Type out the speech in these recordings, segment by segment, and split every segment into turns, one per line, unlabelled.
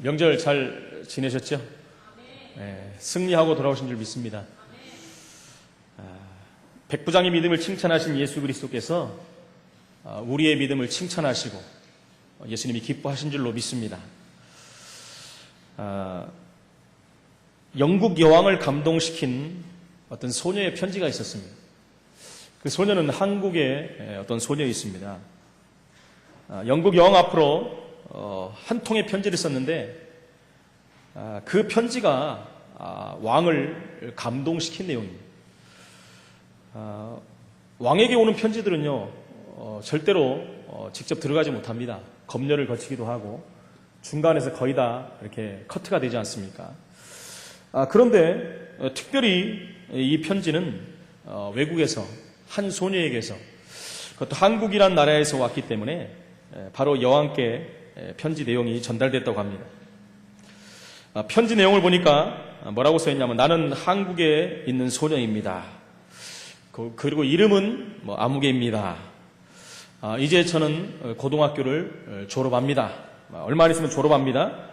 명절 잘 지내셨죠? 네, 승리하고 돌아오신 줄 믿습니다. 백부장의 믿음을 칭찬하신 예수 그리스도께서 우리의 믿음을 칭찬하시고 예수님이 기뻐하신 줄로 믿습니다. 영국 여왕을 감동시킨 어떤 소녀의 편지가 있었습니다. 그 소녀는 한국의 어떤 소녀였습니다. 영국 여왕 앞으로 한 통의 편지를 썼는데 그 편지가 왕을 감동시킨 내용입니다. 왕에게 오는 편지들은요 절대로 직접 들어가지 못합니다. 검열을 거치기도 하고 중간에서 거의 다 이렇게 커트가 되지 않습니까? 그런데 특별히 이 편지는 외국에서 한 소녀에게서 그것도 한국이란 나라에서 왔기 때문에 바로 여왕께 편지 내용이 전달됐다고 합니다. 편지 내용을 보니까 뭐라고 써있냐면 나는 한국에 있는 소녀입니다. 그리고 이름은 아무개입니다. 이제 저는 고등학교를 졸업합니다. 얼마 안 있으면 졸업합니다.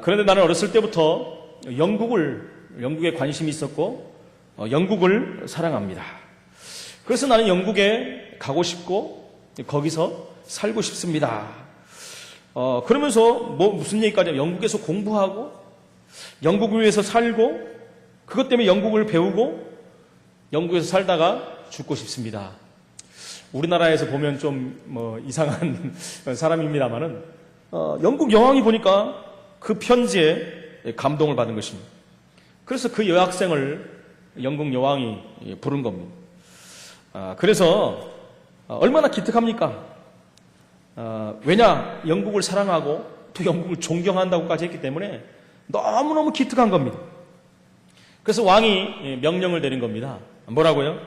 그런데 나는 어렸을 때부터 영국에 관심이 있었고 영국을 사랑합니다. 그래서 나는 영국에 가고 싶고 거기서 살고 싶습니다. 그러면서 무슨 얘기까지 영국에서 공부하고 영국을 위해서 살고 그것 때문에 영국을 배우고 영국에서 살다가 죽고 싶습니다. 우리나라에서 보면 좀 이상한 사람입니다만은 영국 여왕이 보니까 그 편지에 감동을 받은 것입니다. 그래서 그 여학생을 영국 여왕이 부른 겁니다. 그래서 얼마나 기특합니까? 왜냐? 영국을 사랑하고 또 영국을 존경한다고까지 했기 때문에 너무너무 기특한 겁니다. 그래서 왕이 명령을 내린 겁니다. 뭐라고요?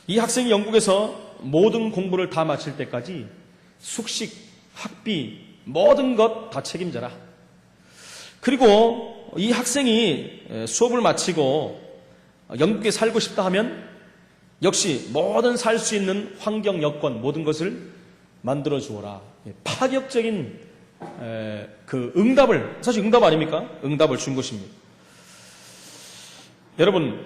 이 학생이 영국에서 모든 공부를 다 마칠 때까지 숙식, 학비, 모든 것 다 책임져라. 그리고 이 학생이 수업을 마치고 영국에 살고 싶다 하면 역시 모든 살 수 있는 환경, 여건, 모든 것을 만들어 주어라. 파격적인 그 응답을, 사실 응답 아닙니까? 응답을 준 것입니다. 여러분,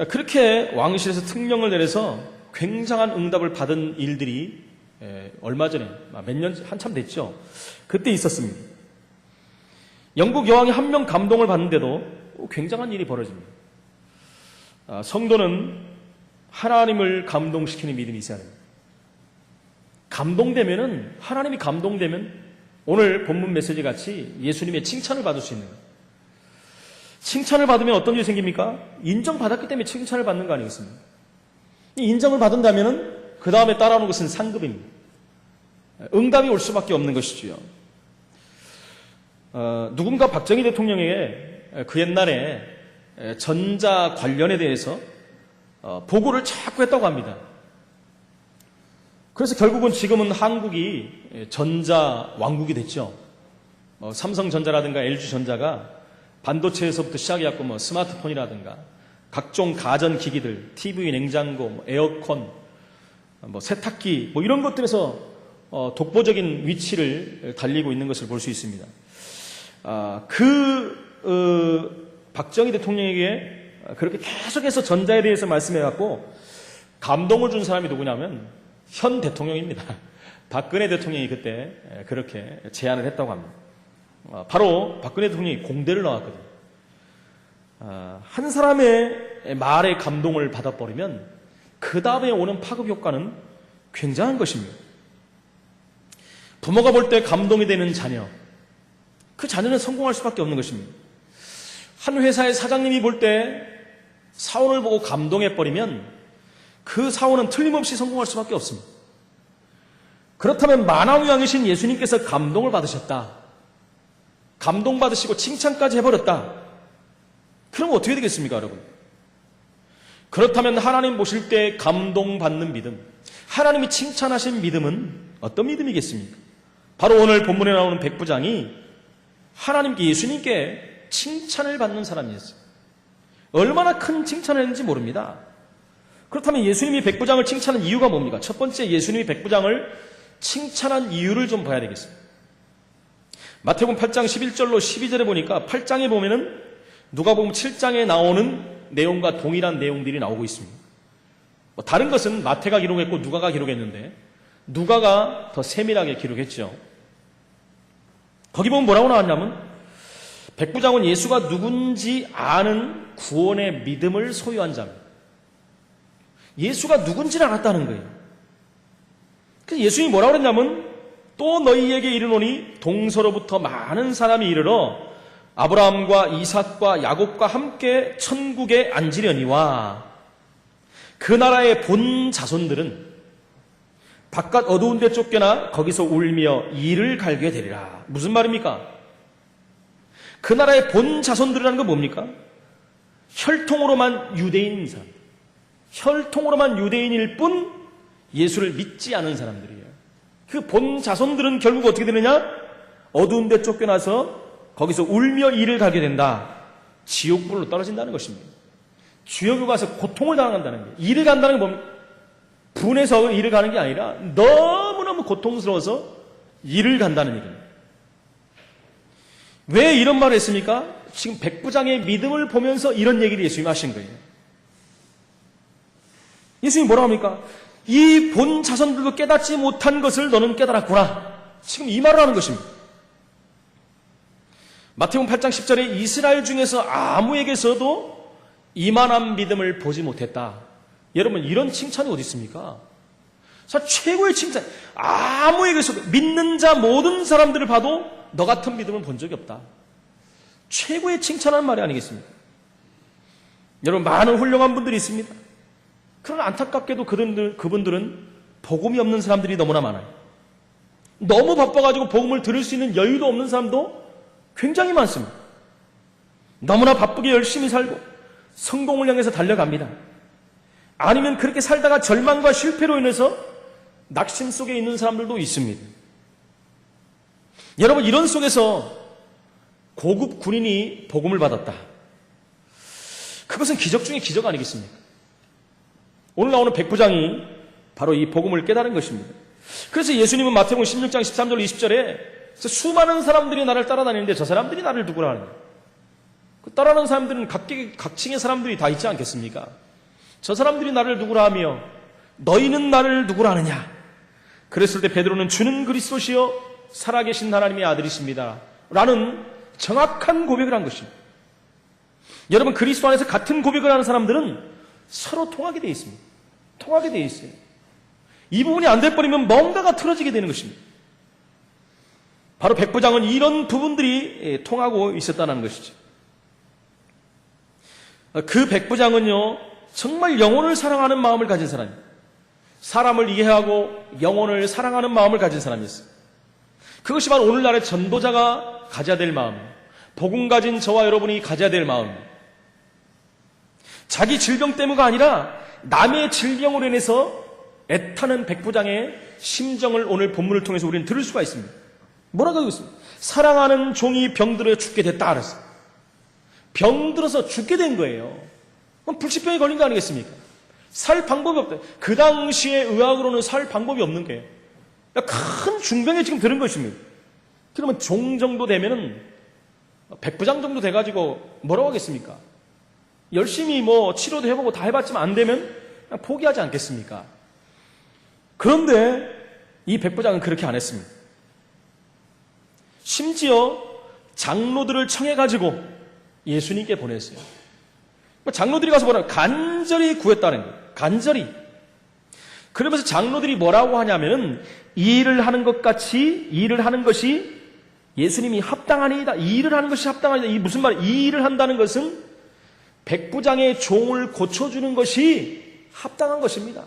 그렇게 왕실에서 특명을 내려서 굉장한 응답을 받은 일들이 얼마 전에 몇 년 한참 됐죠. 그때 있었습니다. 영국 여왕이 한 명 감동을 받는데도 굉장한 일이 벌어집니다. 성도는 하나님을 감동시키는 믿음이 있어야 됩니다. 감동되면은, 하나님이 감동되면 오늘 본문 메시지 같이 예수님의 칭찬을 받을 수 있는 거예요. 칭찬을 받으면 어떤 일이 생깁니까? 인정받았기 때문에 칭찬을 받는 거 아니겠습니까? 인정을 받은다면은 그 다음에 따라오는 것은 상급입니다. 응답이 올 수밖에 없는 것이지요. 누군가 박정희 대통령에게 그 옛날에 전자 관련에 대해서 보고를 자꾸 했다고 합니다. 그래서 결국은 지금은 한국이 전자 왕국이 됐죠. 삼성전자라든가 LG전자가 반도체에서부터 시작해갖고 스마트폰이라든가 각종 가전기기들, TV, 냉장고, 에어컨, 세탁기 이런 것들에서 독보적인 위치를 달리고 있는 것을 볼 수 있습니다. 박정희 대통령에게 그렇게 계속해서 전자에 대해서 말씀해갖고 감동을 준 사람이 누구냐면 현 대통령입니다. 박근혜 대통령이 그때 그렇게 제안을 했다고 합니다. 바로 박근혜 대통령이 공대를 나왔거든요. 한 사람의 말에 감동을 받아버리면 그 다음에 오는 파급 효과는 굉장한 것입니다. 부모가 볼 때 감동이 되는 자녀, 그 자녀는 성공할 수밖에 없는 것입니다. 한 회사의 사장님이 볼 때 사원을 보고 감동해버리면 그 사원은 틀림없이 성공할 수밖에 없습니다. 그렇다면 만왕위왕이신 예수님께서 감동을 받으셨다. 감동받으시고 칭찬까지 해버렸다. 그럼 어떻게 되겠습니까, 여러분? 그렇다면 하나님 보실 때 감동받는 믿음, 하나님이 칭찬하신 믿음은 어떤 믿음이겠습니까? 바로 오늘 본문에 나오는 백부장이 하나님께, 예수님께 칭찬을 받는 사람이었어요. 얼마나 큰 칭찬을 했는지 모릅니다. 그렇다면 예수님이 백부장을 칭찬한 이유가 뭡니까? 첫 번째, 예수님이 백부장을 칭찬한 이유를 좀 봐야 되겠습니다. 마태복음 8장 11절로 12절에 보니까 8장에 보면은 누가복음 7장에 나오는 내용과 동일한 내용들이 나오고 있습니다. 다른 것은 마태가 기록했고 누가가 기록했는데 누가가 더 세밀하게 기록했죠. 거기 보면 뭐라고 나왔냐면 백부장은 예수가 누군지 아는 구원의 믿음을 소유한 자입니다. 예수가 누군지를 알았다는 거예요. 그래서 예수님이 뭐라고 그랬냐면 또 너희에게 이르노니 동서로부터 많은 사람이 이르러 아브라함과 이삭과 야곱과 함께 천국에 앉으려니와 그 나라의 본 자손들은 바깥 어두운 데 쫓겨나 거기서 울며 이를 갈게 되리라. 무슨 말입니까? 그 나라의 본 자손들이라는 건 뭡니까? 혈통으로만 유대인인 사람, 혈통으로만 유대인일 뿐 예수를 믿지 않은 사람들이에요. 그 본 자손들은 결국 어떻게 되느냐? 어두운 데 쫓겨나서 거기서 울며 이를 가게 된다. 지옥불로 떨어진다는 것입니다. 지옥에 가서 고통을 당한다는 거예요. 이를 간다는 건 뭡니까? 분해서 이를 가는 게 아니라 너무너무 고통스러워서 이를 간다는 얘기입니다. 왜 이런 말을 했습니까? 지금 백부장의 믿음을 보면서 이런 얘기를 예수님이 하신 거예요. 예수님이 뭐라고 합니까? 이 본 자손들도 깨닫지 못한 것을 너는 깨달았구나. 지금 이 말을 하는 것입니다. 마태복음 8장 10절에 이스라엘 중에서 아무에게서도 이만한 믿음을 보지 못했다. 여러분 이런 칭찬이 어디 있습니까? 최고의 칭찬. 아무에게서도 믿는 자 모든 사람들을 봐도 너 같은 믿음을 본 적이 없다. 최고의 칭찬하는 말이 아니겠습니까? 여러분 많은 훌륭한 분들이 있습니다. 그러나 안타깝게도 그분들은 복음이 없는 사람들이 너무나 많아요. 너무 바빠가지고 복음을 들을 수 있는 여유도 없는 사람도 굉장히 많습니다. 너무나 바쁘게 열심히 살고 성공을 향해서 달려갑니다. 아니면 그렇게 살다가 절망과 실패로 인해서 낙심 속에 있는 사람들도 있습니다. 여러분 이런 속에서 고급 군인이 복음을 받았다. 그것은 기적 중에 기적 아니겠습니까? 오늘 나오는 백부장이 바로 이 복음을 깨달은 것입니다. 그래서 예수님은 마태복음 16장 13절 20절에 수많은 사람들이 나를 따라다니는데 저 사람들이 나를 누구라 하느냐. 따라하는 사람들은 각층의 사람들이 다 있지 않겠습니까? 저 사람들이 나를 누구라 하며 너희는 나를 누구라 하느냐. 그랬을 때 베드로는 주는 그리스도시여 살아계신 하나님의 아들이십니다 라는 정확한 고백을 한 것입니다. 여러분 그리스도 안에서 같은 고백을 하는 사람들은 서로 통하게 되어 있습니다. 통하게 되어 있어요. 이 부분이 안 돼버리면 뭔가가 틀어지게 되는 것입니다. 바로 백부장은 이런 부분들이 통하고 있었다는 것이죠. 그 백부장은요 정말 영혼을 사랑하는 마음을 가진 사람입니다. 사람을 이해하고 영혼을 사랑하는 마음을 가진 사람이었어요. 그것이 바로 오늘날의 전도자가 가져야 될 마음이에요. 복음 가진 저와 여러분이 가져야 될 마음입니다. 자기 질병 때문가 아니라 남의 질병으로 인해서 애타는 백부장의 심정을 오늘 본문을 통해서 우리는 들을 수가 있습니다. 뭐라고 하고 있습니까? 사랑하는 종이 병들어 죽게 됐다 그랬어요. 병들어서 죽게 된 거예요. 그럼 불치병에 걸린 거 아니겠습니까? 살 방법이 없다. 그 당시에 의학으로는 살 방법이 없는 거예요. 큰 중병에 지금 들은 것입니다. 그러면 종 정도 되면은 백부장 정도 돼가지고 뭐라고 하겠습니까? 열심히 치료도 해보고 다 해봤지만 안 되면 그냥 포기하지 않겠습니까? 그런데 이 백부장은 그렇게 안 했습니다. 심지어 장로들을 청해가지고 예수님께 보냈어요. 장로들이 가서 뭐라 간절히 구했다는 거예요. 간절히. 그러면서 장로들이 뭐라고 하냐면은 이 일을 하는 것 같이 일을 하는 것이 예수님이 합당하니이다. 이 일을 하는 것이 합당하니다. 이 무슨 말? 이 일을 한다는 것은 백부장의 종을 고쳐주는 것이 합당한 것입니다.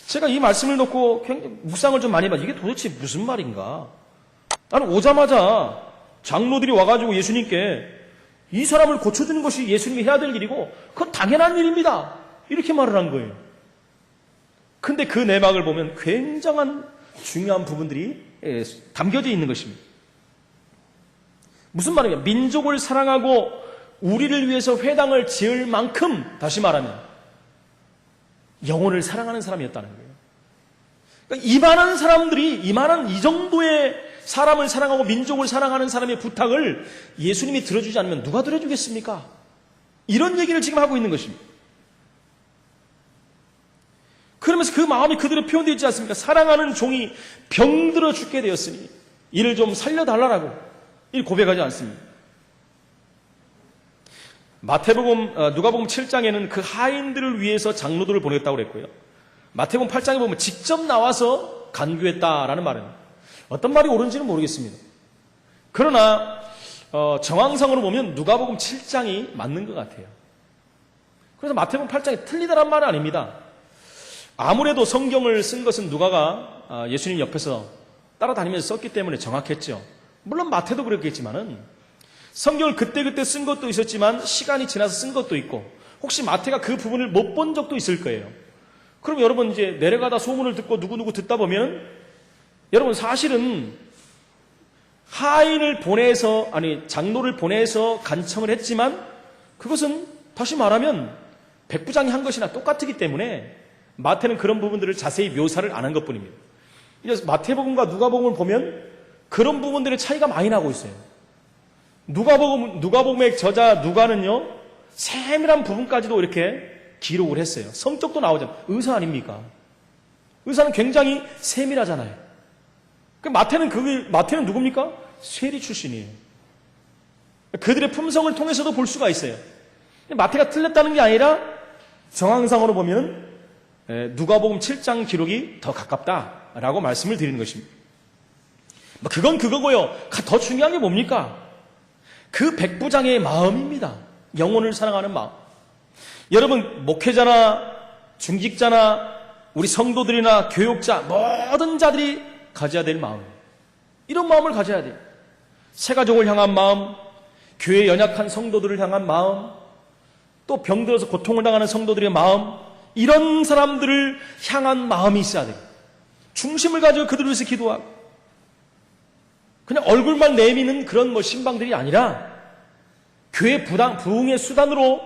제가 이 말씀을 놓고 굉장히 묵상을 좀 많이 해봐요. 이게 도대체 무슨 말인가? 나는 오자마자 장로들이 와가지고 예수님께 이 사람을 고쳐주는 것이 예수님이 해야 될 일이고 그건 당연한 일입니다. 이렇게 말을 한 거예요. 근데 그 내막을 보면 굉장한 중요한 부분들이 담겨져 있는 것입니다. 무슨 말이냐? 민족을 사랑하고 우리를 위해서 회당을 지을 만큼 다시 말하면 영혼을 사랑하는 사람이었다는 거예요. 그러니까 이만한 사람들이 이만한 이 정도의 사람을 사랑하고 민족을 사랑하는 사람의 부탁을 예수님이 들어주지 않으면 누가 들어주겠습니까? 이런 얘기를 지금 하고 있는 것입니다. 그러면서 그 마음이 그대로 표현되어 있지 않습니까? 사랑하는 종이 병들어 죽게 되었으니 이를 좀 살려달라고 이 고백하지 않습니다. 누가복음 7장에는 그 하인들을 위해서 장로들을 보냈다고 그랬고요. 마태복음 8장에 보면 직접 나와서 간구했다라는 말은 어떤 말이 옳은지는 모르겠습니다. 그러나 정황상으로 보면 누가복음 7장이 맞는 것 같아요. 그래서 마태복음 8장이 틀리다란 말은 아닙니다. 아무래도 성경을 쓴 것은 누가가 예수님 옆에서 따라다니면서 썼기 때문에 정확했죠. 물론 마태도 그랬겠지만은 성경을 그때그때 쓴 것도 있었지만 시간이 지나서 쓴 것도 있고 혹시 마태가 그 부분을 못 본 적도 있을 거예요. 그럼 여러분 이제 내려가다 소문을 듣고 누구누구 듣다 보면 여러분 사실은 장로를 보내서 간청을 했지만 그것은 다시 말하면 백부장이 한 것이나 똑같기 때문에 마태는 그런 부분들을 자세히 묘사를 안 한 것뿐입니다. 이제 마태복음과 누가복음을 보면 그런 부분들의 차이가 많이 나고 있어요. 누가복음의 저자 누가는요, 세밀한 부분까지도 이렇게 기록을 했어요. 성적도 나오잖아요. 의사 아닙니까? 의사는 굉장히 세밀하잖아요. 마태는 누굽니까? 쇠리 출신이에요. 그들의 품성을 통해서도 볼 수가 있어요. 마태가 틀렸다는 게 아니라 정황상으로 보면 누가복음 7장 기록이 더 가깝다라고 말씀을 드리는 것입니다. 그건 그거고요. 더 중요한 게 뭡니까? 그 백부장의 마음입니다. 영혼을 사랑하는 마음. 여러분 목회자나 중직자나 우리 성도들이나 교육자 모든 자들이 가져야 될 마음. 이런 마음을 가져야 돼요. 새가족을 향한 마음, 교회 연약한 성도들을 향한 마음, 또 병들어서 고통을 당하는 성도들의 마음, 이런 사람들을 향한 마음이 있어야 돼요. 중심을 가지고 그들을 위해서 기도하고 그냥 얼굴만 내미는 그런 신방들이 아니라 교회 부흥의 수단으로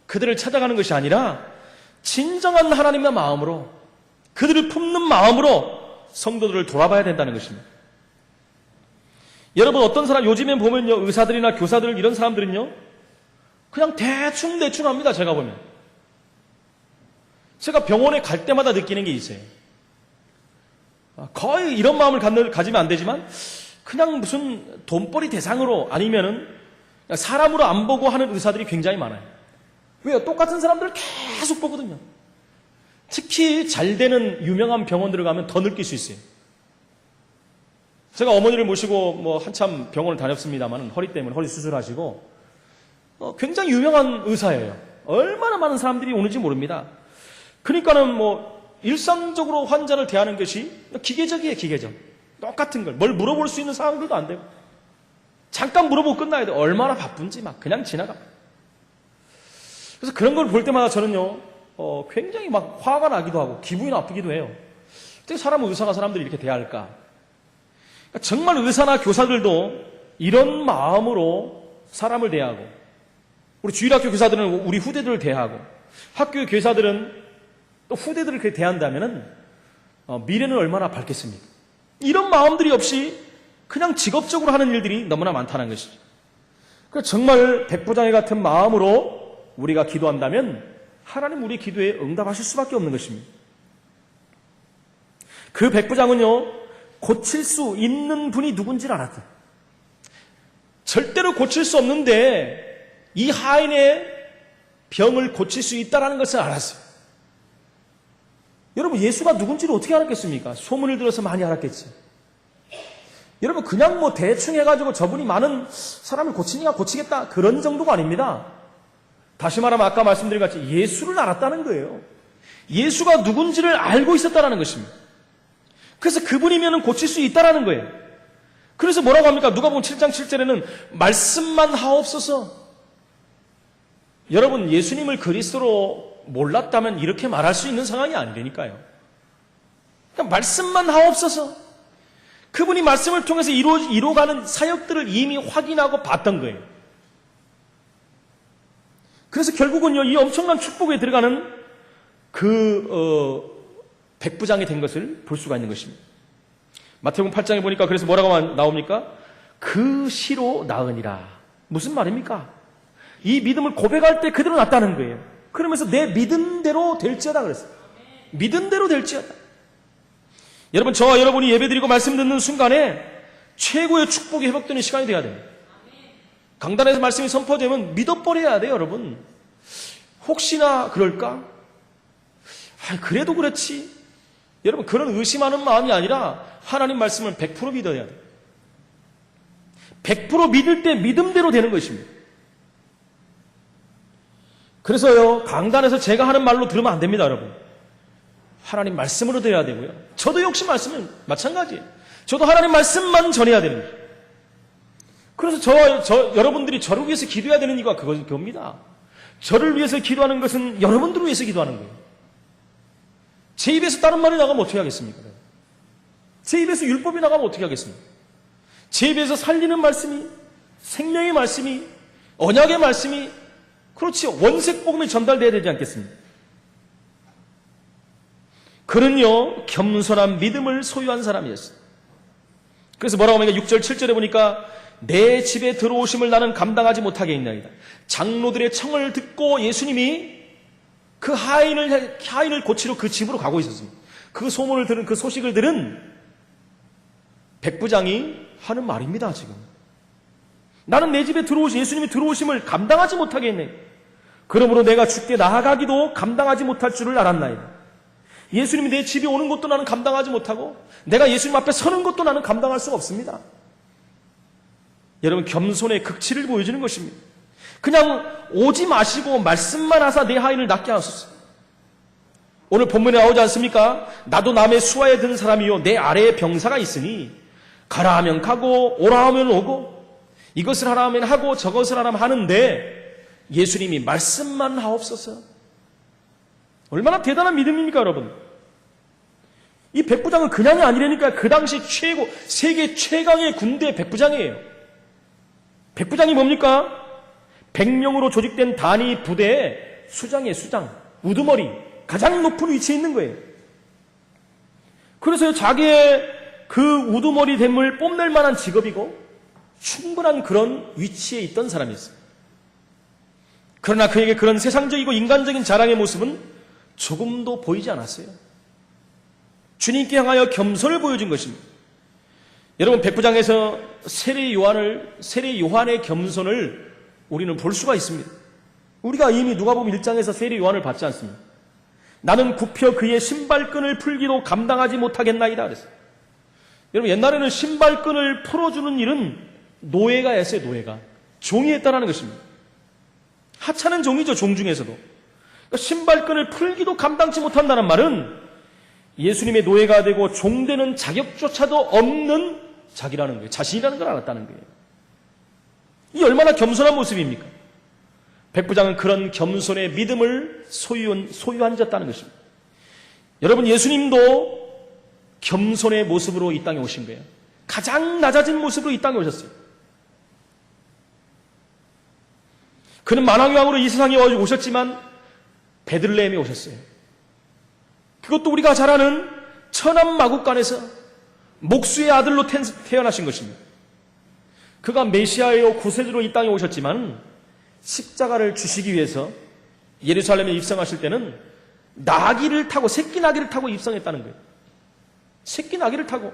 그들을 찾아가는 것이 아니라 진정한 하나님의 마음으로 그들을 품는 마음으로 성도들을 돌아봐야 된다는 것입니다. 여러분 어떤 사람 요즘에 보면요 의사들이나 교사들 이런 사람들은요 그냥 대충 합니다. 제가 보면 제가 병원에 갈 때마다 느끼는 게 있어요. 거의 이런 마음을 가지면 안 되지만 그냥 무슨 돈벌이 대상으로 아니면은 사람으로 안 보고 하는 의사들이 굉장히 많아요. 왜요? 똑같은 사람들을 계속 보거든요. 특히 잘 되는 유명한 병원들을 가면 더 느낄 수 있어요. 제가 어머니를 모시고 한참 병원을 다녔습니다만 허리 때문에 허리 수술하시고 굉장히 유명한 의사예요. 얼마나 많은 사람들이 오는지 모릅니다. 그러니까는 일상적으로 환자를 대하는 것이 기계적이에요, 기계적. 똑같은 걸. 뭘 물어볼 수 있는 상황들도 안 되고. 잠깐 물어보고 끝나야 돼. 얼마나 바쁜지 그냥 지나가. 그래서 그런 걸 볼 때마다 저는요, 굉장히 화가 나기도 하고, 기분이 나쁘기도 해요. 어떻게 의사가 사람들이 이렇게 대할까? 그러니까 정말 의사나 교사들도 이런 마음으로 사람을 대하고, 우리 주일학교 교사들은 우리 후대들을 대하고, 학교 교사들은 또 후대들을 그렇게 대한다면은, 미래는 얼마나 밝겠습니까? 이런 마음들이 없이 그냥 직업적으로 하는 일들이 너무나 많다는 것이죠. 그래서 정말 백부장의 같은 마음으로 우리가 기도한다면 하나님 우리 기도에 응답하실 수밖에 없는 것입니다. 그 백부장은요 고칠 수 있는 분이 누군지를 알았어요. 절대로 고칠 수 없는데 이 하인의 병을 고칠 수 있다는 것을 알았어요. 여러분 예수가 누군지를 어떻게 알았겠습니까? 소문을 들어서 많이 알았겠지. 여러분 그냥 대충 해가지고 저분이 많은 사람을 고치니까 고치겠다 그런 정도가 아닙니다. 다시 말하면 아까 말씀드린 것 같이 예수를 알았다는 거예요. 예수가 누군지를 알고 있었다는 것입니다. 그래서 그분이면 고칠 수 있다는 거예요. 그래서 뭐라고 합니까? 누가복음 7장 7절에는 말씀만 하옵소서. 여러분 예수님을 그리스도로 몰랐다면 이렇게 말할 수 있는 상황이 아니라니까요. 그냥 말씀만 하옵소서. 그분이 말씀을 통해서 이루어가는 사역들을 이미 확인하고 봤던 거예요. 그래서 결국은요, 이 엄청난 축복에 들어가는 백부장이 된 것을 볼 수가 있는 것입니다. 마태복음 8장에 보니까 그래서 뭐라고 나옵니까? 그 시로 나으니라. 무슨 말입니까? 이 믿음을 고백할 때 그대로 났다는 거예요. 그러면서 내 믿음대로 될지어다 그랬어요. 믿음대로 될지어다. 여러분, 저와 여러분이 예배드리고 말씀 듣는 순간에 최고의 축복이 회복되는 시간이 돼야 됩니다. 강단에서 말씀이 선포되면 믿어버려야 돼요, 여러분. 혹시나 그럴까? 그래도 그렇지. 여러분, 그런 의심하는 마음이 아니라 하나님 말씀을 100% 믿어야 돼요. 100% 믿을 때 믿음대로 되는 것입니다. 그래서요, 강단에서 제가 하는 말로 들으면 안 됩니다, 여러분. 하나님 말씀으로 들어야 되고요. 저도 역시 말씀은 마찬가지예요. 저도 하나님 말씀만 전해야 됩니다. 그래서 여러분들이 저를 위해서 기도해야 되는 이유가 그겁니다. 저를 위해서 기도하는 것은 여러분들을 위해서 기도하는 거예요. 제 입에서 다른 말이 나가면 어떻게 하겠습니까? 제 입에서 율법이 나가면 어떻게 하겠습니까? 제 입에서 살리는 말씀이, 생명의 말씀이, 언약의 말씀이, 그렇지, 원색복음이 전달돼야 되지 않겠습니까? 그는요, 겸손한 믿음을 소유한 사람이었어요. 그래서 뭐라고 하니까 6절, 7절에 보니까 내 집에 들어오심을 나는 감당하지 못하게 있나이다. 장로들의 청을 듣고 예수님이 그 하인을 고치러 그 집으로 가고 있었습니다. 그 소문을 들은, 그 소식을 들은 백부장이 하는 말입니다, 지금. 나는 내 집에 예수님이 들어오심을 감당하지 못하게 했네. 그러므로 내가 주께 나아가기도 감당하지 못할 줄을 알았나이다. 예수님이 내 집에 오는 것도 나는 감당하지 못하고 내가 예수님 앞에 서는 것도 나는 감당할 수가 없습니다. 여러분, 겸손의 극치를 보여주는 것입니다. 그냥 오지 마시고 말씀만 하사 내 하인을 낫게 하소서. 오늘 본문에 나오지 않습니까? 나도 남의 수하에 든 사람이요 내 아래에 병사가 있으니 가라 하면 가고 오라 하면 오고 이것을 하라 하면 하고 저것을 하라 하면 하는데 예수님이 말씀만 하옵소서. 얼마나 대단한 믿음입니까, 여러분? 이 백부장은 그냥이 아니라니까. 그 당시 세계 최강의 군대 백부장이에요. 백부장이 뭡니까? 100명으로 조직된 단위 부대의 수장이에요, 수장. 우두머리. 가장 높은 위치에 있는 거예요. 그래서 자기의 그 우두머리 됨을 뽐낼 만한 직업이고 충분한 그런 위치에 있던 사람이었어요. 그러나 그에게 그런 세상적이고 인간적인 자랑의 모습은 조금도 보이지 않았어요. 주님께 향하여 겸손을 보여준 것입니다. 여러분, 백부장에서 세례 요한의 겸손을 우리는 볼 수가 있습니다. 우리가 이미 누가복음 1장에서 세례 요한을 봤지 않습니까? 나는 굽혀 그의 신발끈을 풀기도 감당하지 못하겠나이다 그랬어요. 여러분, 옛날에는 신발끈을 풀어주는 일은 노예가 했어요. 노예가. 종이 했다라는 것입니다. 하찮은 종이죠, 종 중에서도. 그러니까 신발끈을 풀기도 감당치 못한다는 말은 예수님의 노예가 되고 종되는 자격조차도 없는 자기라는 거예요. 자신이라는 걸 알았다는 거예요. 이 얼마나 겸손한 모습입니까? 백부장은 그런 겸손의 믿음을 소유한졌다는 것입니다. 여러분, 예수님도 겸손의 모습으로 이 땅에 오신 거예요. 가장 낮아진 모습으로 이 땅에 오셨어요. 그는 만왕왕으로 이 세상에 오셨지만 베들레헴에 오셨어요. 그것도 우리가 잘 아는 천한 마국간에서 목수의 아들로 태어나신 것입니다. 그가 메시아요 구세주로 이 땅에 오셨지만 십자가를 주시기 위해서 예루살렘에 입성하실 때는 나귀를 타고, 새끼 나귀를 타고 입성했다는 거예요. 새끼 나귀를 타고.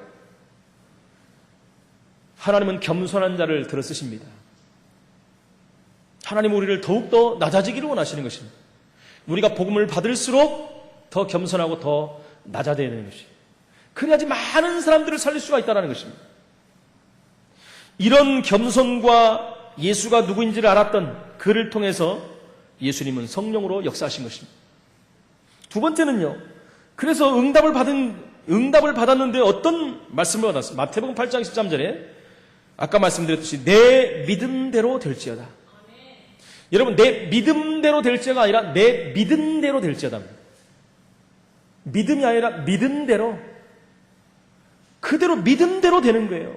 하나님은 겸손한 자를 들어 쓰십니다. 하나님은 우리를 더욱더 낮아지기를 원하시는 것입니다. 우리가 복음을 받을수록 더 겸손하고 더 낮아져야 되는 것입니다. 그래야지 많은 사람들을 살릴 수가 있다는 것입니다. 이런 겸손과 예수가 누구인지를 알았던 그를 통해서 예수님은 성령으로 역사하신 것입니다. 두 번째는요, 그래서 응답을 받았는데 어떤 말씀을 받았어요? 마태복음 8장 13절에 아까 말씀드렸듯이 내 믿음대로 될지어다. 여러분, 내 믿음대로 될지가 아니라 내 믿은 대로 될지어다. 믿음이 아니라 믿은 대로. 그대로 믿은 대로 되는 거예요.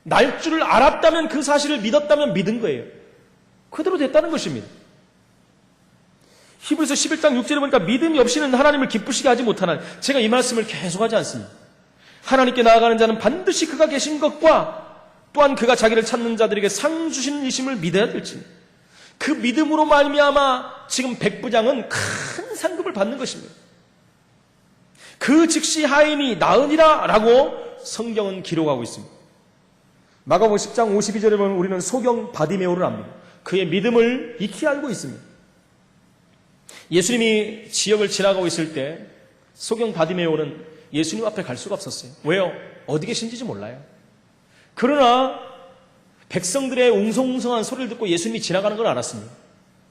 날 줄을 알았다면, 그 사실을 믿었다면 믿은 거예요. 그대로 됐다는 것입니다. 히브리서 11장 6절에 보니까 믿음이 없이는 하나님을 기쁘시게 하지 못하나. 제가 이 말씀을 계속하지 않습니다. 하나님께 나아가는 자는 반드시 그가 계신 것과 또한 그가 자기를 찾는 자들에게 상 주시는 이심을 믿어야 될지, 그 믿음으로 말미암아 지금 백부장은 큰 상급을 받는 것입니다. 그 즉시 하인이 나으니라 라고 성경은 기록하고 있습니다. 마가복음 10장 52절에 보면 우리는 소경 바디메오를 압니다. 그의 믿음을 익히 알고 있습니다. 예수님이 지역을 지나가고 있을 때 소경 바디메오는 예수님 앞에 갈 수가 없었어요. 왜요? 어디 계신지 몰라요. 그러나 백성들의 웅성웅성한 소리를 듣고 예수님이 지나가는 걸 알았습니다.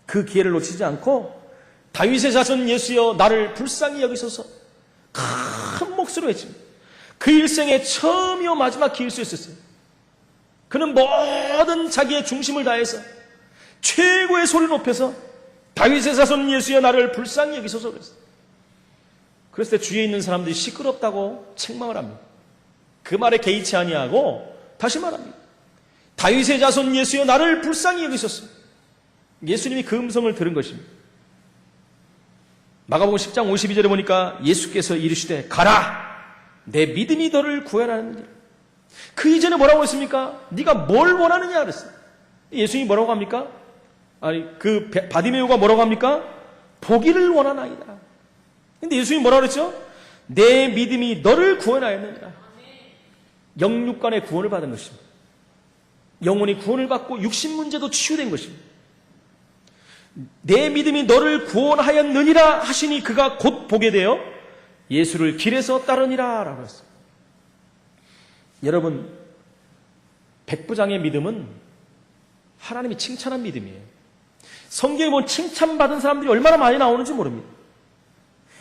그 기회를 놓치지 않고 다윗의 자손 예수여 나를 불쌍히 여기소서 큰 목소리로 외칩니다. 그 일생의 처음이요 마지막 기일 수 있었어요. 그는 모든 자기의 중심을 다해서 최고의 소리를 높여서 다윗의 자손 예수여 나를 불쌍히 여기소서 그랬어요. 그랬을 때 주위에 있는 사람들이 시끄럽다고 책망을 합니다. 그 말에 개의치 아니하고 다시 말합니다. 다윗의 자손 예수여 나를 불쌍히 여기소서. 예수님이 그 음성을 들은 것입니다. 마가복음 10장 52절에 보니까 예수께서 이르시되 가라 내 믿음이 너를 구원하느니라. 그 이전에 뭐라고 했습니까? 네가 뭘 원하느냐 그랬어요. 예수님이 뭐라고 합니까? 아니 그 바디메오가 뭐라고 합니까? 보기를 원하나이다. 근데 예수님이 뭐라고 그랬죠? 내 믿음이 너를 구원하였느니라. 영육간의 구원을 받은 것입니다. 영혼이 구원을 받고 육신 문제도 치유된 것입니다. 내 믿음이 너를 구원하였느니라 하시니 그가 곧 보게 되어 예수를 길에서 따르니라 라고 했습니다. 여러분, 백부장의 믿음은 하나님이 칭찬한 믿음이에요. 성경에 보면 칭찬받은 사람들이 얼마나 많이 나오는지 모릅니다.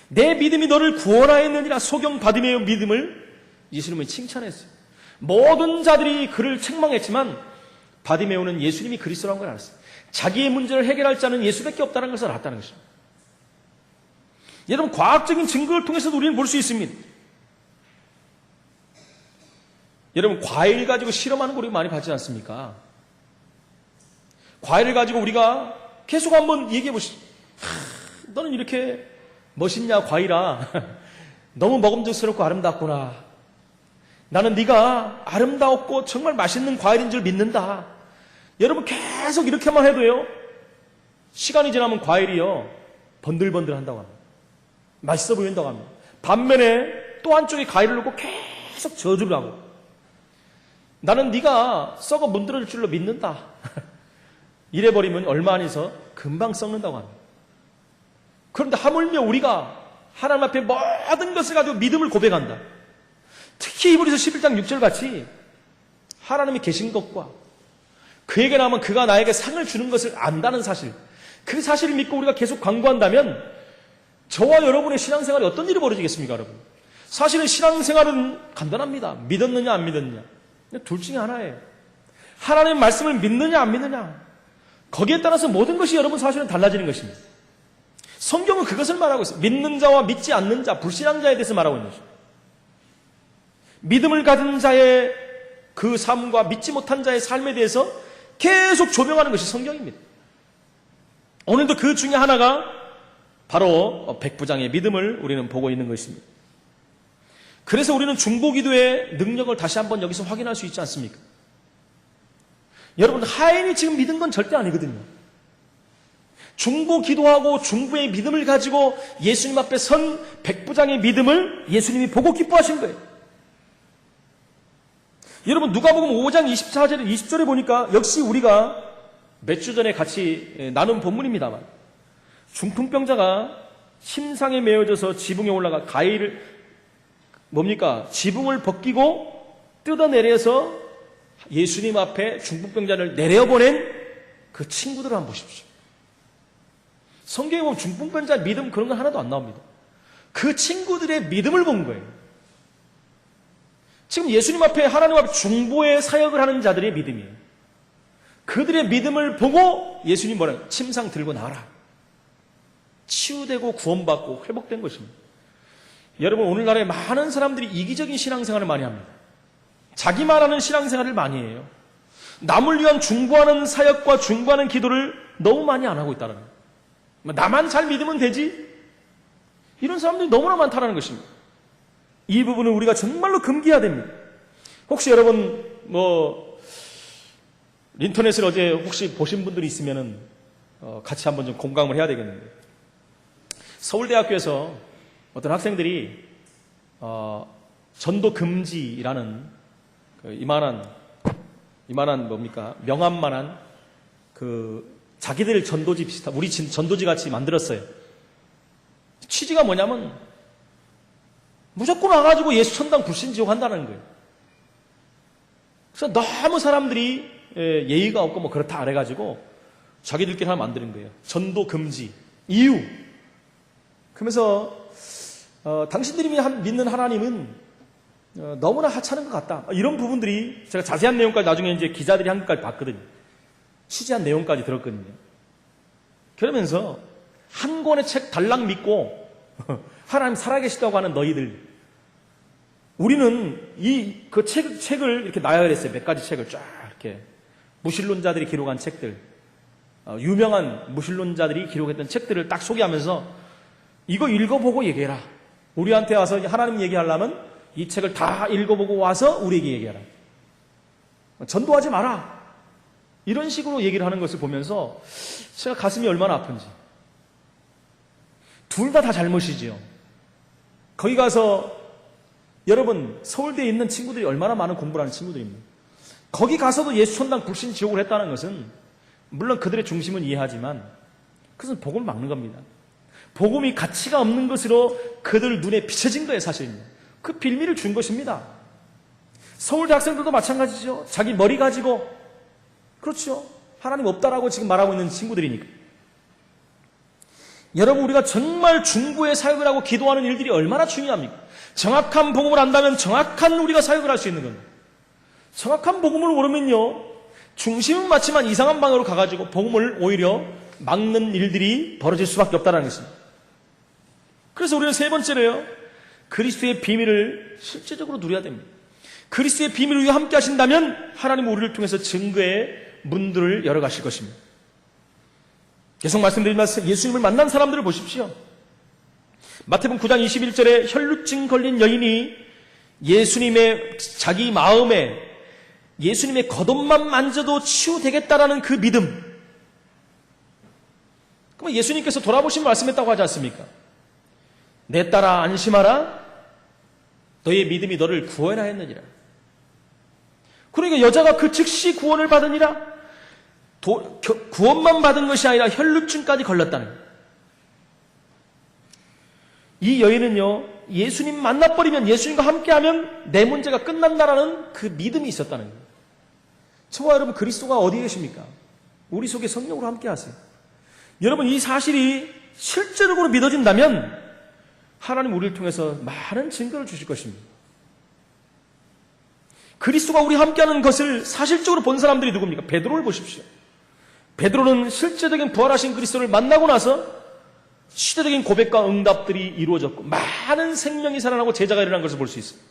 내 믿음이 너를 구원하였느니라 소경 바디메오 믿음을 예수님은 칭찬했어요. 모든 자들이 그를 책망했지만 바디메오는 예수님이 그리스도라는 걸 알았어요. 자기의 문제를 해결할 자는 예수밖에 없다는 것을 알았다는 것입니다. 여러분, 과학적인 증거를 통해서도 우리는 볼 수 있습니다. 여러분, 과일 가지고 실험하는 거 우리가 많이 봤지 않습니까? 과일을 가지고 우리가 계속 한번 얘기해 보시죠. 너는 이렇게 멋있냐 과일아. 너무 먹음직스럽고 아름답구나. 나는 네가 아름다웠고 정말 맛있는 과일인 줄 믿는다. 여러분 계속 이렇게만 해도요, 시간이 지나면 과일이요 번들번들 한다고 합니다. 맛있어 보인다고 합니다. 반면에 또 한쪽에 과일을 놓고 계속 저주를 하고, 나는 네가 썩어 문드러질 줄로 믿는다. 이래버리면 얼마 안에서 금방 썩는다고 합니다. 그런데 하물며 우리가 하나님 앞에 모든 것을 가지고 믿음을 고백한다. 특히 히브리서 11장 6절 같이 하나님이 계신 것과 그에게 나오면 그가 나에게 상을 주는 것을 안다는 사실, 그 사실을 믿고 우리가 계속 강구한다면 저와 여러분의 신앙생활이 어떤 일이 벌어지겠습니까, 여러분? 사실은 신앙생활은 간단합니다. 믿었느냐 안 믿었느냐, 둘 중에 하나예요. 하나님의 말씀을 믿느냐 안 믿느냐, 거기에 따라서 모든 것이 여러분 사실은 달라지는 것입니다. 성경은 그것을 말하고 있어요. 믿는 자와 믿지 않는 자, 불신앙자에 대해서 말하고 있는 것입니다. 믿음을 가진 자의 그 삶과 믿지 못한 자의 삶에 대해서 계속 조명하는 것이 성경입니다. 오늘도 그 중에 하나가 바로 백부장의 믿음을 우리는 보고 있는 것입니다. 그래서 우리는 중보기도의 능력을 다시 한번 여기서 확인할 수 있지 않습니까? 여러분, 하인이 지금 믿은 건 절대 아니거든요. 중보기도하고 중보의 믿음을 가지고 예수님 앞에 선 백부장의 믿음을 예수님이 보고 기뻐하신 거예요. 여러분, 누가복음 5장 24절 20절에 보니까 역시 우리가 몇 주 전에 같이 나눈 본문입니다만, 중풍병자가 심상에 메어져서 지붕에 올라가 지붕을 벗기고 뜯어내려서 예수님 앞에 중풍병자를 내려보낸 그 친구들을 한번 보십시오. 성경에 보면 중풍병자 믿음 그런 건 하나도 안 나옵니다. 그 친구들의 믿음을 본 거예요. 지금 예수님 앞에, 하나님 앞에 중보의 사역을 하는 자들의 믿음이에요. 그들의 믿음을 보고 예수님 뭐라, 침상 들고 나와라. 치유되고 구원받고 회복된 것입니다. 여러분, 오늘날에 많은 사람들이 이기적인 신앙생활을 많이 합니다. 자기만 하는 신앙생활을 많이 해요. 남을 위한 중보하는 사역과 중보하는 기도를 너무 많이 안 하고 있다는 거예요. 나만 잘 믿으면 되지? 이런 사람들이 너무나 많다는 것입니다. 이 부분은 우리가 정말로 금기해야 됩니다. 혹시 여러분 인터넷을 어제 혹시 보신 분들이 있으면은 같이 한번 좀 공감을 해야 되겠는데, 서울대학교에서 어떤 학생들이 전도 금지라는 이만한 뭡니까? 명함만한 자기들 전도지 비슷한, 우리 전도지 같이 만들었어요. 취지가 뭐냐면 무조건 와가지고 예수 천당 불신지옥 한다는 거예요. 그래서 너무 사람들이 예의가 없고 그렇다 그래가지고 자기들끼리 하나 만드는 거예요. 전도 금지 이유. 그러면서 당신들이 믿는 하나님은 너무나 하찮은 것 같다. 이런 부분들이, 제가 자세한 내용까지 나중에 이제 기자들이 한 것까지 봤거든요. 취재한 내용까지 들었거든요. 그러면서 한 권의 책 달랑 믿고 하나님 살아계시다고 하는 너희들, 우리는 그 책을 이렇게 나열했어요. 몇 가지 책을 쫙 이렇게 무신론자들이 기록한 책들, 유명한 무신론자들이 기록했던 책들을 딱 소개하면서 이거 읽어보고 얘기해라. 우리한테 와서 하나님 얘기하려면 이 책을 다 읽어보고 와서 우리에게 얘기해라. 전도하지 마라. 이런 식으로 얘기를 하는 것을 보면서 제가 가슴이 얼마나 아픈지. 둘 다 잘못이지요. 거기 가서 여러분, 서울대에 있는 친구들이 얼마나 많은 공부를 하는 친구들입니다. 거기 가서도 예수 천당 불신 지옥을 했다는 것은, 물론 그들의 중심은 이해하지만 그것은 복음을 막는 겁니다. 복음이 가치가 없는 것으로 그들 눈에 비춰진 거예요, 사실입니다. 그 빌미를 준 것입니다. 서울대 학생들도 마찬가지죠. 자기 머리 가지고, 그렇죠. 하나님 없다라고 지금 말하고 있는 친구들이니까. 여러분, 우리가 정말 중보의 사역을 하고 기도하는 일들이 얼마나 중요합니까? 정확한 복음을 안다면 정확한 우리가 사역을 할 수 있는 겁니다. 정확한 복음을 모르면요, 중심은 맞지만 이상한 방향으로 가가지고 복음을 오히려 막는 일들이 벌어질 수밖에 없다는 것입니다. 그래서 우리는 세 번째로요, 그리스도의 비밀을 실제적으로 누려야 됩니다. 그리스도의 비밀을 위해 함께 하신다면 하나님은 우리를 통해서 증거의 문들을 열어가실 것입니다. 계속 말씀드리면서 예수님을 만난 사람들을 보십시오. 마태복음 9장 21절에 혈루증 걸린 여인이 예수님의 자기 마음에 예수님의 겉옷만 만져도 치유되겠다라는 그 믿음. 그럼 예수님께서 돌아보시면 말씀했다고 하지 않습니까? 내 딸아 안심하라, 너의 믿음이 너를 구원하라 했느니라. 그러니까 여자가 그 즉시 구원을 받으니라. 구원만 받은 것이 아니라 혈루증까지 걸렸다는 거예요. 이 여인은요, 예수님 만나버리면, 예수님과 함께하면 내 문제가 끝난다라는 그 믿음이 있었다는 거예요. 저와 여러분, 그리스도가 어디에 계십니까? 우리 속에 성령으로 함께하세요. 여러분, 이 사실이 실제적으로 믿어진다면 하나님 우리를 통해서 많은 증거를 주실 것입니다. 그리스도가 우리와 함께하는 것을 사실적으로 본 사람들이 누굽니까? 베드로를 보십시오. 베드로는 실제적인 부활하신 그리스도를 만나고 나서 시대적인 고백과 응답들이 이루어졌고 많은 생명이 살아나고 제자가 일어난 것을 볼 수 있습니다.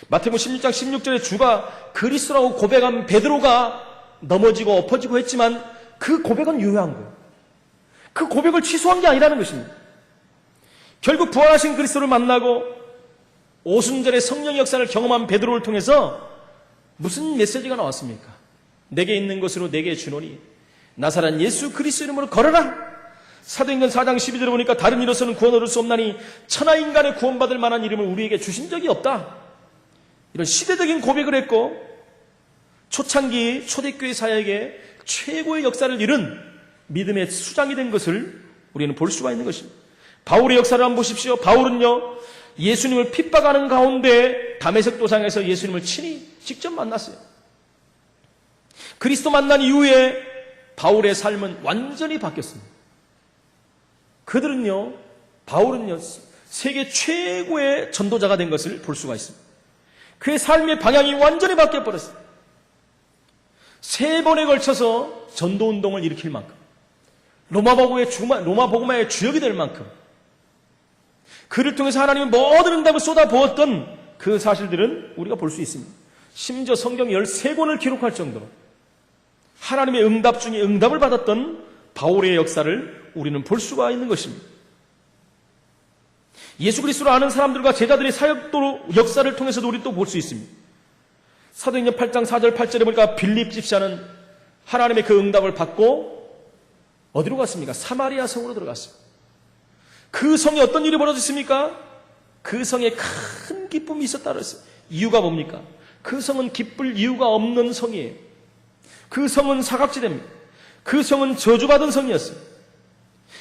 마태복음 16장 16절에 주가 그리스도라고 고백한 베드로가 넘어지고 엎어지고 했지만 그 고백은 유효한 거예요. 그 고백을 취소한 게 아니라는 것입니다. 결국 부활하신 그리스도를 만나고 오순절의 성령의 역사를 경험한 베드로를 통해서 무슨 메시지가 나왔습니까? 내게 있는 것으로 내게 주노니 나사렛 예수 그리스도 이름으로 걸어라. 사도행전 4장 12절에 보니까 다른 이로서는 구원 얻을 수 없나니 천하 인간의 구원받을 만한 이름을 우리에게 주신 적이 없다. 이런 시대적인 고백을 했고 초창기 초대교회 사역에 최고의 역사를 이룬 믿음의 수장이 된 것을 우리는 볼 수가 있는 것입니다. 바울의 역사를 한번 보십시오. 바울은요, 예수님을 핍박하는 가운데 다메섹 도상에서 예수님을 친히 직접 만났어요. 그리스도 만난 이후에 바울의 삶은 완전히 바뀌었습니다. 바울은요, 세계 최고의 전도자가 된 것을 볼 수가 있습니다. 그의 삶의 방향이 완전히 바뀌어버렸어요. 3번에 걸쳐서 전도운동을 일으킬 만큼, 로마 복음화의 주역이 될 만큼, 그를 통해서 하나님은 모든 응답을 쏟아부었던 그 사실들은 우리가 볼 수 있습니다. 심지어 성경 13권을 기록할 정도로 하나님의 응답 중에 응답을 받았던 바울의 역사를 우리는 볼 수가 있는 것입니다. 예수 그리스도를 아는 사람들과 제자들의 사역도 역사를 통해서도 우리 또 볼 수 있습니다. 사도행전 8장 4절 8절에 보니까 빌립 집사는 하나님의 그 응답을 받고 어디로 갔습니까? 사마리아 성으로 들어갔어요. 그 성에 어떤 일이 벌어졌습니까? 그 성에 큰 기쁨이 있었다 그랬어요. 이유가 뭡니까? 그 성은 기쁠 이유가 없는 성이에요. 그 성은 사각지대입니다. 그 성은 저주받은 성이었어요.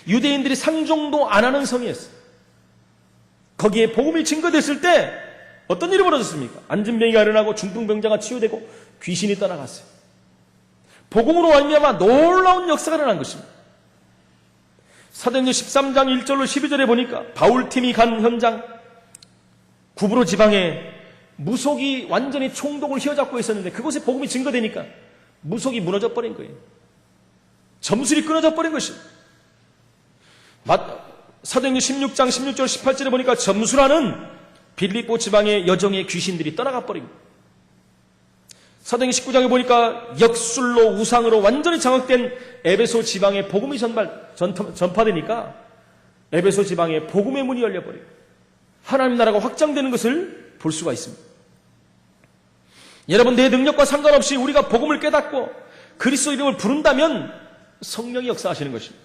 유대인들이 상종도 안 하는 성이었어요. 거기에 복음이 증거됐을 때 어떤 일이 벌어졌습니까? 안진병이가 일어나고 중풍병자가 치유되고 귀신이 떠나갔어요. 복음으로 말미암아 놀라운 역사가 일어난 것입니다. 사도행전 13장 1절로 12절에 보니까 바울팀이 간 현장, 구브로 지방에 무속이 완전히 총독을 휘어잡고 있었는데 그곳에 복음이 증거되니까 무속이 무너져 버린 거예요. 점술이 끊어져 버린 것입니다. 사도행전 16장 16절 18절에 보니까 점수라는 빌립보 지방의 여정의 귀신들이 떠나가 버립니다. 사도행전 19장에 보니까 역술로 우상으로 완전히 장악된 에베소 지방에 복음이 전파되니까 에베소 지방에 복음의 문이 열려버리고 하나님 나라가 확장되는 것을 볼 수가 있습니다. 여러분, 내 능력과 상관없이 우리가 복음을 깨닫고 그리스도 이름을 부른다면 성령이 역사하시는 것입니다.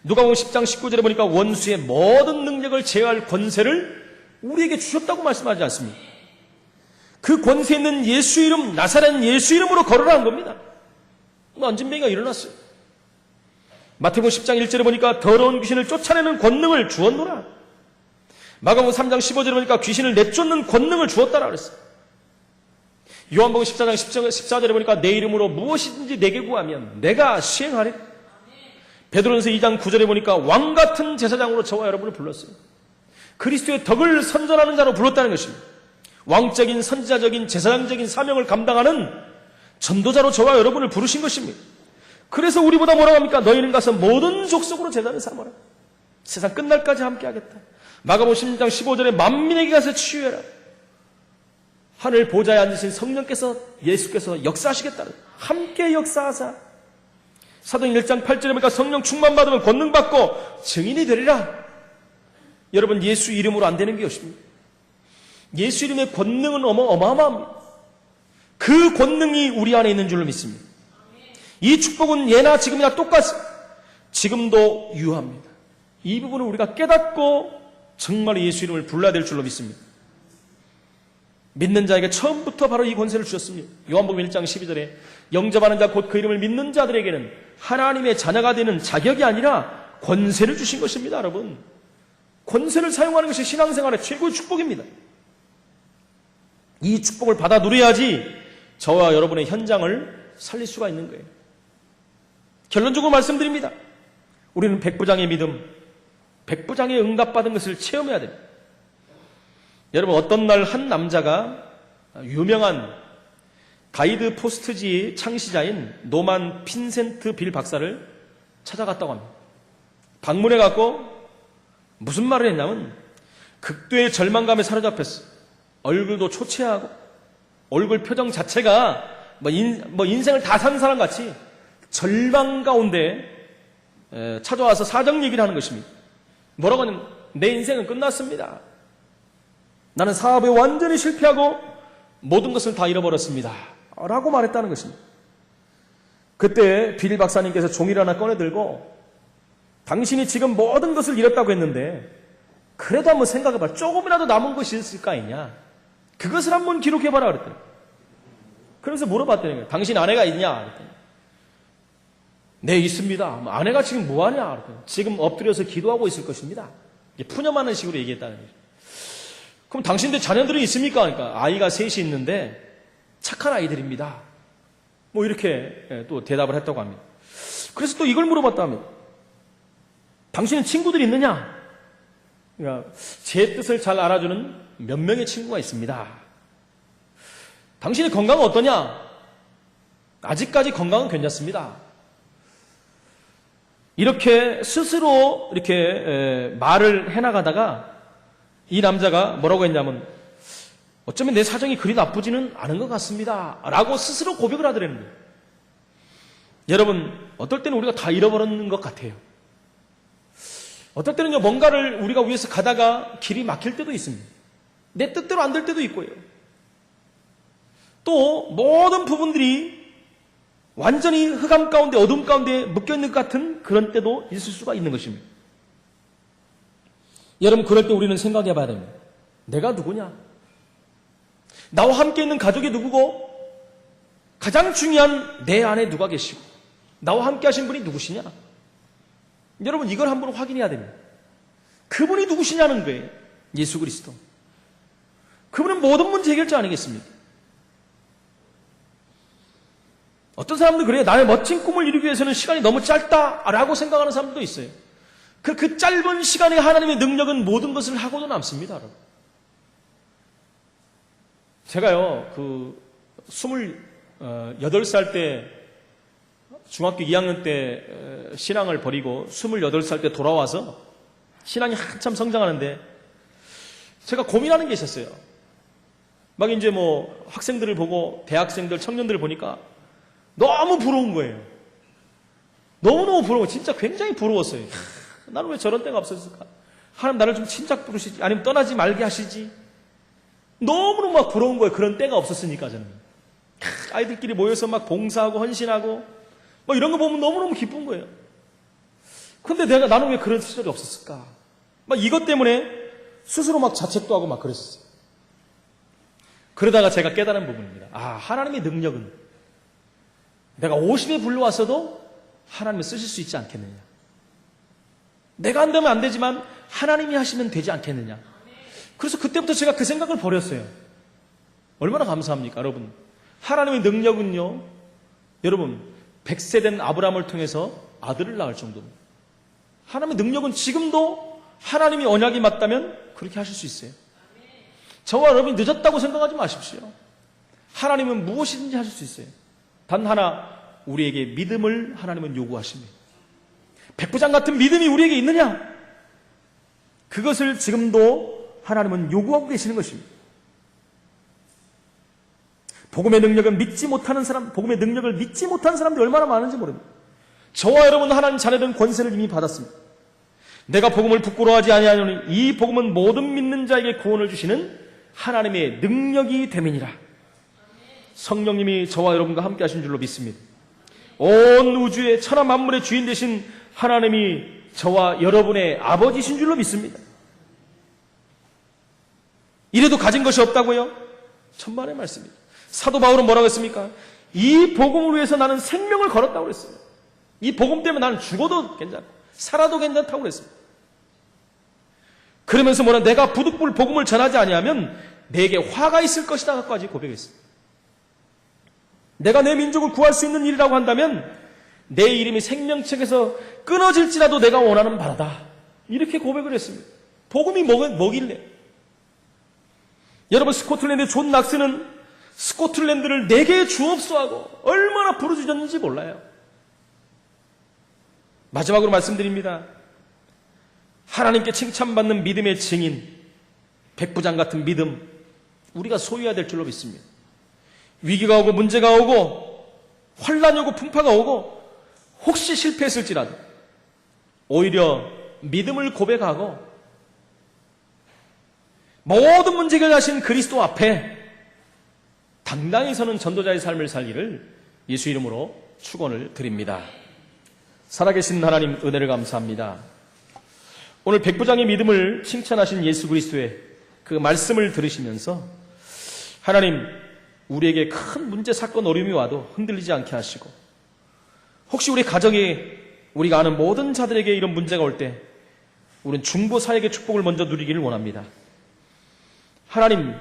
누가복음 10장 19절에 보니까 원수의 모든 능력을 제어할 권세를 우리에게 주셨다고 말씀하지 않습니까? 그 권세 있는 예수 이름, 나사렛 예수 이름으로 걸어라 한 겁니다. 안진뱅이가 일어났어요. 마태복음 10장 1절에 보니까 더러운 귀신을 쫓아내는 권능을 주었노라. 마가복음 3장 15절에 보니까 귀신을 내쫓는 권능을 주었다라 그랬어요. 요한복음 14장 14절에 보니까 내 이름으로 무엇이든지 내게 구하면 내가 시행하리라. 베드로전서 2장 9절에 보니까 왕같은 제사장으로 저와 여러분을 불렀어요. 그리스도의 덕을 선전하는 자로 불렀다는 것입니다. 왕적인 선지자적인 제사장적인 사명을 감당하는 전도자로 저와 여러분을 부르신 것입니다. 그래서 우리보다 뭐라고 합니까? 너희는 가서 모든 족속으로 제자를 삼아라. 세상 끝날까지 함께하겠다. 마가복음 16장 15절에 만민에게 가서 치유해라. 하늘 보좌에 앉으신 성령께서 예수께서 역사하시겠다. 함께 역사하사. 사도행전 1장 8절에 보니까 성령 충만 받으면 권능 받고 증인이 되리라. 여러분, 예수 이름으로 안 되는 게 없습니다. 예수 이름의 권능은 어마어마합니다. 그 권능이 우리 안에 있는 줄로 믿습니다. 이 축복은 예나 지금이나 똑같습니다. 지금도 유효합니다. 이 부분을 우리가 깨닫고 정말 예수 이름을 불러야 될 줄로 믿습니다. 믿는 자에게 처음부터 바로 이 권세를 주셨습니다. 요한복음 1장 12절에 영접하는 자 곧 그 이름을 믿는 자들에게는 하나님의 자녀가 되는 자격이 아니라 권세를 주신 것입니다. 여러분, 권세를 사용하는 것이 신앙생활의 최고의 축복입니다. 이 축복을 받아 누려야지 저와 여러분의 현장을 살릴 수가 있는 거예요. 결론적으로 말씀드립니다. 우리는 백부장의 믿음, 백부장의 응답받은 것을 체험해야 됩니다. 여러분, 어떤 날 한 남자가 유명한 가이드 포스트지 창시자인 노만 핀센트 빌 박사를 찾아갔다고 합니다. 방문해 갖고 무슨 말을 했냐면 극도의 절망감에 사로잡혔어. 얼굴도 초췌하고 얼굴 표정 자체가 인생을 다 산 사람 같이 절망 가운데 찾아와서 사정 얘기를 하는 것입니다. 뭐라고 하냐면 내 인생은 끝났습니다. 나는 사업에 완전히 실패하고 모든 것을 다 잃어버렸습니다. 라고 말했다는 것입니다. 그때 빌 박사님께서 종이를 하나 꺼내들고 당신이 지금 모든 것을 잃었다고 했는데 그래도 한번 생각해봐. 조금이라도 남은 것이 있을 거 아니냐. 그것을 한번 기록해봐라 그랬더니. 그래서 물어봤더니 거예요. 당신 아내가 있냐? 그랬더니. 네, 있습니다. 아내가 지금 뭐하냐? 그랬더니. 지금 엎드려서 기도하고 있을 것입니다. 푸념하는 식으로 얘기했다는 거죠. 그럼 당신들 자녀들이 있습니까? 그러니까 아이가 셋이 있는데 착한 아이들입니다. 뭐 이렇게 또 대답을 했다고 합니다. 그래서 또 이걸 물어봤다 합니다. 당신은 친구들이 있느냐? 그러니까 제 뜻을 잘 알아주는 몇 명의 친구가 있습니다. 당신의 건강은 어떠냐? 아직까지 건강은 괜찮습니다. 이렇게 스스로 이렇게 말을 해나가다가 이 남자가 뭐라고 했냐면 어쩌면 내 사정이 그리 나쁘지는 않은 것 같습니다. 라고 스스로 고백을 하더라는 거예요. 여러분, 어떨 때는 우리가 다 잃어버리는 것 같아요. 어떨 때는요, 뭔가를 우리가 위해서 가다가 길이 막힐 때도 있습니다. 내 뜻대로 안 될 때도 있고요. 또 모든 부분들이 완전히 흑암 가운데 어둠 가운데 묶여있는 것 같은 그런 때도 있을 수가 있는 것입니다. 여러분, 그럴 때 우리는 생각해 봐야 됩니다. 내가 누구냐? 나와 함께 있는 가족이 누구고, 가장 중요한 내 안에 누가 계시고, 나와 함께 하신 분이 누구시냐? 여러분, 이걸 한번 확인해야 됩니다. 그분이 누구시냐는 거예요. 예수 그리스도. 그분은 모든 문제 해결자 아니겠습니까? 어떤 사람들 그래요. 나의 멋진 꿈을 이루기 위해서는 시간이 너무 짧다라고 생각하는 사람도 있어요. 그 짧은 시간에 하나님의 능력은 모든 것을 하고도 남습니다. 여러분. 제가요, 28살 때, 중학교 2학년 때 신앙을 버리고 28살 때 돌아와서 신앙이 한참 성장하는데 제가 고민하는 게 있었어요. 막 이제 뭐 학생들을 보고 대학생들, 청년들을 보니까 너무 부러운 거예요. 너무너무 부러워. 진짜 굉장히 부러웠어요. 나는 왜 저런 때가 없었을까? 하나님 나를 좀 친작 부르시지, 아니면 떠나지 말게 하시지. 너무너무 막 부러운 거예요. 그런 때가 없었으니까 저는. 아이들끼리 모여서 막 봉사하고 헌신하고 뭐 이런 거 보면 너무너무 기쁜 거예요. 근데 나는 왜 그런 시절이 없었을까? 막 이것 때문에 스스로 막 자책도 하고 막 그랬었어요. 그러다가 제가 깨달은 부분입니다. 하나님의 능력은 내가 50에 불러왔어도 하나님을 쓰실 수 있지 않겠느냐. 내가 한다면 안 되지만 하나님이 하시면 되지 않겠느냐. 그래서 그때부터 제가 그 생각을 버렸어요. 얼마나 감사합니까, 여러분. 하나님의 능력은요, 여러분, 100세 된 아브라함을 통해서 아들을 낳을 정도입니다. 하나님의 능력은 지금도 하나님이 언약이 맞다면 그렇게 하실 수 있어요. 저와 여러분이 늦었다고 생각하지 마십시오. 하나님은 무엇이든지 하실 수 있어요. 단 하나, 우리에게 믿음을 하나님은 요구하십니다. 백부장 같은 믿음이 우리에게 있느냐? 그것을 지금도 하나님은 요구하고 계시는 것입니다. 복음의 능력은 믿지 못하는 사람, 복음의 능력을 믿지 못하는 사람들이 얼마나 많은지 모릅니다. 저와 여러분 하나님 자녀들은 권세를 이미 받았습니다. 내가 복음을 부끄러워하지 아니하노니 이 복음은 모든 믿는 자에게 구원을 주시는 하나님의 능력이 됨이니라. 성령님이 저와 여러분과 함께 하신 줄로 믿습니다. 온 우주의 천하 만물의 주인 되신 하나님이 저와 여러분의 아버지신 줄로 믿습니다. 이래도 가진 것이 없다고요? 천만의 말씀입니다. 사도 바울은 뭐라고 했습니까? 이 복음을 위해서 나는 생명을 걸었다고 그랬어요. 이 복음 때문에 나는 죽어도 괜찮고 살아도 괜찮다고 그랬습니다. 그러면서 뭐라, 내가 부득불 복음을 전하지 아니하면 내게 화가 있을 것이다까지 고백했습니다. 내가 내 민족을 구할 수 있는 일이라고 한다면 내 이름이 생명책에서 끊어질지라도 내가 원하는 바라다. 이렇게 고백을 했습니다. 복음이 뭐길래? 여러분, 스코틀랜드의 존 낙스는 스코틀랜드를 내게 주옵소 하고 얼마나 부르짖었는지 몰라요. 마지막으로 말씀드립니다. 하나님께 칭찬받는 믿음의 증인, 백부장 같은 믿음, 우리가 소유해야 될 줄로 믿습니다. 위기가 오고 문제가 오고 환란이 오고 풍파가 오고 혹시 실패했을지라도 오히려 믿음을 고백하고 모든 문제를 하신 그리스도 앞에 당당히 서는 전도자의 삶을 살기를 예수 이름으로 축원을 드립니다. 살아계신 하나님, 은혜를 감사합니다. 오늘 백부장의 믿음을 칭찬하신 예수 그리스도의 그 말씀을 들으시면서 하나님, 우리에게 큰 문제, 사건, 어려움이 와도 흔들리지 않게 하시고 혹시 우리 가정에 우리가 아는 모든 자들에게 이런 문제가 올 때 우리는 중보 사역의 축복을 먼저 누리기를 원합니다. 하나님,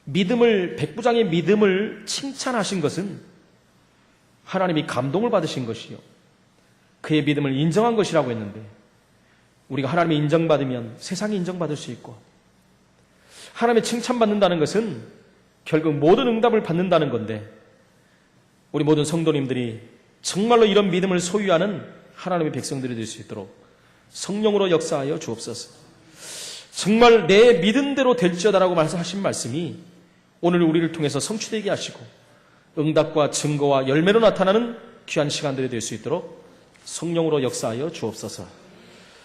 백부장의 믿음을 칭찬하신 것은 하나님이 감동을 받으신 것이요, 그의 믿음을 인정한 것이라고 했는데 우리가 하나님의 인정받으면 세상이 인정받을 수 있고 하나님의 칭찬받는다는 것은 결국 모든 응답을 받는다는 건데 우리 모든 성도님들이 정말로 이런 믿음을 소유하는 하나님의 백성들이 될 수 있도록 성령으로 역사하여 주옵소서. 정말 내 믿은 대로 될지어다라고 말씀하신 말씀이 오늘 우리를 통해서 성취되게 하시고 응답과 증거와 열매로 나타나는 귀한 시간들이 될 수 있도록 성령으로 역사하여 주옵소서.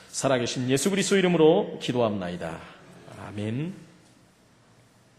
살아계신 예수 그리스도 이름으로 기도합나이다. 아멘.